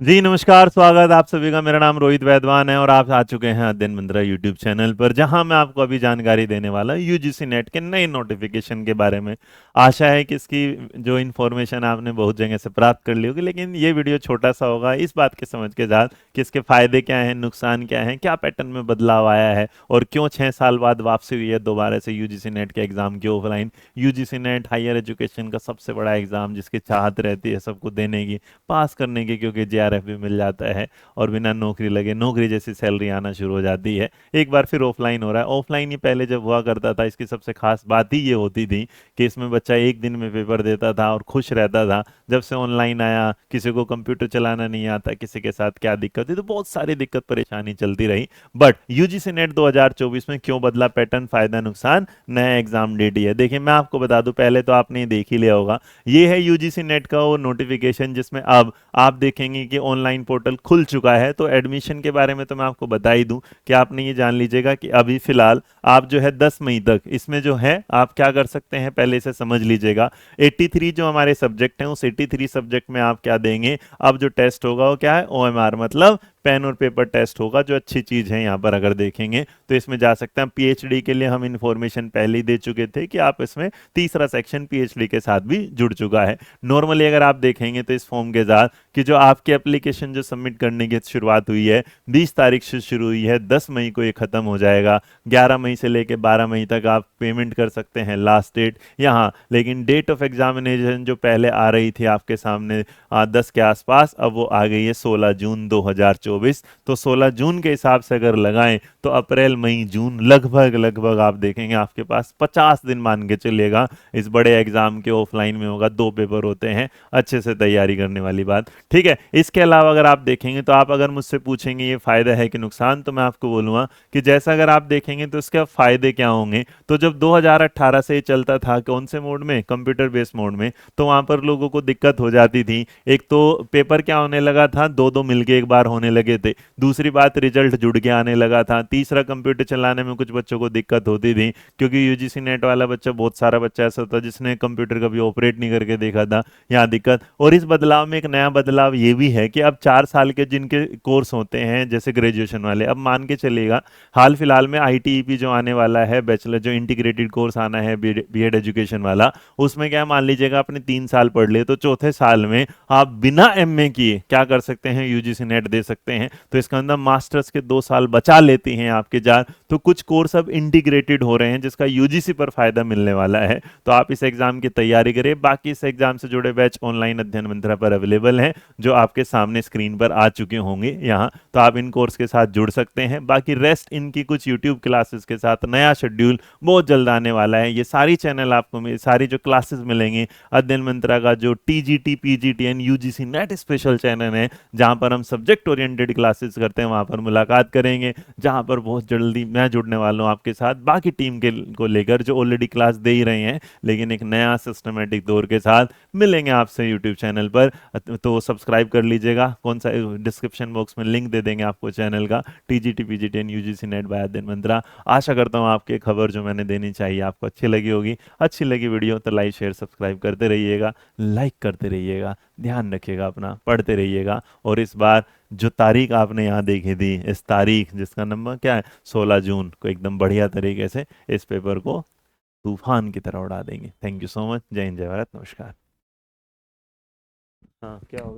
जी नमस्कार, स्वागत आप सभी का। मेरा नाम रोहित वैद्वान है और आप आ चुके हैं अध्ययन मंत्रा यूट्यूब चैनल पर, जहां मैं आपको अभी जानकारी देने वाला हूं यूजीसी नेट के नए नोटिफिकेशन के बारे में। आशा है कि इसकी जो इन्फॉर्मेशन आपने बहुत जगह से प्राप्त कर ली होगी, लेकिन ये वीडियो छोटा सा होगा इस बात के समझ के साथ कि इसके फायदे क्या हैं, नुकसान क्या हैं, क्या पैटर्न में बदलाव आया है और क्यों 6 साल बाद वापसी हुई है दोबारा से यूजीसी नेट के एग्जाम की offline. UGC NET higher education का सबसे बड़ा एग्जाम, जिसकी चाहत रहती है सबको देने की, पास करने की, क्योंकि जेआरएफ भी मिल जाता है और बिना नौकरी लगे नौकरी जैसी सैलरी आना शुरू हो जाती है। एक बार फिर ऑफलाइन हो रहा है। ऑफलाइन ही पहले जब हुआ करता था, इसकी सबसे खास बात ही ये होती थी कि इसमें बच्चा एक दिन में पेपर देता था और खुश रहता था। जब से ऑनलाइन आया, किसी को कंप्यूटर चलाना नहीं आता, किसी के साथ क्या दिक्कत थी, तो बहुत सारी दिक्कत परेशानी चलती रही। बट यूजीसी नेट 2024 में क्यों बदला पैटर्न, फायदा नुकसान, नया एग्जाम डेट ही है। देखिए मैं आपको बता दूं, पहले तो आपने देख ही लिया होगा, ये है यूजीसी नेट का वो नोटिफिकेशन जिसमें अब आप देखेंगे कि ऑनलाइन पोर्टल खुल चुका है। तो एडमिशन के बारे में तो मैं आपको बता ही दूं कि आपने ये जान लीजिएगा कि अभी फिलहाल आप जो है 10 मई तक इसमें जो है आप क्या कर सकते हैं, पहले इसे समझ लीजिएगा। 83 जो हमारे सब्जेक्ट हैं, उस 83 सब्जेक्ट में आप क्या देंगे, अब जो टेस्ट होगा वो क्या है, ओएमआर, मतलब पेन और पेपर टेस्ट होगा, जो अच्छी चीज है। यहाँ पर अगर देखेंगे तो इसमें जा सकते हैं। पीएचडी के लिए हम इंफॉर्मेशन पहले ही दे चुके थे कि आप इसमें तीसरा सेक्शन पीएचडी के साथ भी जुड़ चुका है। नॉर्मली अगर आप देखेंगे तो इस फॉर्म के साथ कि जो आपकी एप्लीकेशन जो सबमिट करने की शुरुआत हुई है 20 तारीख से शुरू हुई है, 10 मई को ये खत्म हो जाएगा। 11 मई से लेकर 12 मई तक आप पेमेंट कर सकते हैं, लास्ट डेट यहाँ। लेकिन डेट ऑफ एग्जामिनेशन जो पहले आ रही थी आपके सामने 10 के आसपास, अब वो आ गई है 16 जून 2024। तो 16 जून के हिसाब से अगर लगाएं तो अप्रैल मई जून लगभग लगभग आप देखेंगे आपके पास 50 दिन मान के चलिएगा इस बड़े एग्जाम के ऑफलाइन में होगा। 2 पेपर होते हैं, अच्छे से तैयारी करने वाली बात, ठीक है। इसके अलावा अगर आप देखेंगे तो आप अगर मुझसे पूछेंगे ये फायदा है कि नुकसान, तो मैं आपको बोलूंगा कि जैसा अगर आप देखेंगे तो इसके फायदे क्या होंगे। तो जब 2018 से ये चलता था, कौन से मोड में, कंप्यूटर बेस्ड मोड में, तो वहां पर लोगों को दिक्कत हो जाती थी। एक तो पेपर क्या होने लगा था, दो दो मिलके एक बार होने लगे थे। दूसरी बात, रिजल्ट जुड़ के आने लगा था। तीसरा, कंप्यूटर चलाने में कुछ बच्चों को दिक्कत होती थी, क्योंकि यूजीसी नेट वाला बच्चा, बहुत सारा बच्चा ऐसा था जिसने कंप्यूटर कभी ऑपरेट नहीं करके देखा था, यहाँ दिक्कत। और इस बदलाव में एक नया बदलाव ये भी है कि अब 4 साल के जिनके कोर्स होते हैं जैसे ग्रेजुएशन वाले, अब मान के चलिएगा हाल फिलहाल में आईटीईपी जो आने वाला है, बैचलर जो इंटीग्रेटेड कोर्स आना है बीएड एजुकेशन वाला, उसमें क्या मान लीजिएगा आपने 3 साल पढ़ लिए, तो चौथे साल में आप बिना एमए किए क्या कर सकते हैं, यूजीसी नेट दे सकते हैं। तो इसका अंदर मास्टर्स के 2 साल बचा लेती हैं आपके जार। तो कुछ कोर्स अब इंटीग्रेटेड हो रहे हैं जिसका यूजीसी पर फायदा मिलने वाला है। तो आप इस एग्जाम की तैयारी करें। बाकी इस एग्जाम से जुड़े बैच ऑनलाइन अध्ययन मंत्रा पर अवेलेबल हैं, जो आपके सामने स्क्रीन पर आ चुके होंगे यहाँ। तो आप इन कोर्स के साथ जुड़ सकते हैं। बाकी रेस्ट इनकी कुछ यूट्यूब क्लासेस के साथ नया शेड्यूल बहुत जल्द आने वाला है। ये सारी चैनल आपको सारी जो क्लासेस मिलेंगी अध्ययन मंत्रा का, जो टीजीटी पीजीटीएन यूजीसी नेट स्पेशल चैनल है, जहां पर हम सब्जेक्ट ओरिएंटेड क्लासेस करते हैं, वहां पर मुलाकात करेंगे। जहां पर बहुत जल्दी मैं जुड़ने वाला हूं आपके साथ, बाकी टीम के को लेकर, जो ऑलरेडी क्लास दे ही रहे हैं, लेकिन एक नया सिस्टमेटिक दौर के साथ मिलेंगे आपसे यूट्यूब चैनल पर। तो सब्सक्राइब कर लीजिएगा। कौन सा, डिस्क्रिप्शन बॉक्स में लिंक दे देंगे आपको चैनल का, टीजीटी पीजीटीएन यूजीसी नेट बाय अध्ययन मंत्रा। आशा करता हूँ आपकी खबर जो मैंने देनी चाहिए आपको अच्छी लगी होगी। अच्छी लगी वीडियो तो लाइक शेयर सब्सक्राइब करते रहिएगा, लाइक करते रहिएगा, ध्यान रखिएगा अपना, पढ़ते रहिएगा। और इस बार जो तारीख आपने यहाँ देखी थी, इस तारीख जिसका नंबर क्या है, 16 जून को, एकदम बढ़िया तरीके से इस पेपर को तूफान की तरह उड़ा देंगे। Thank you so much. जय हिंद, जय भारत, नमस्कार। हाँ क्या होगा।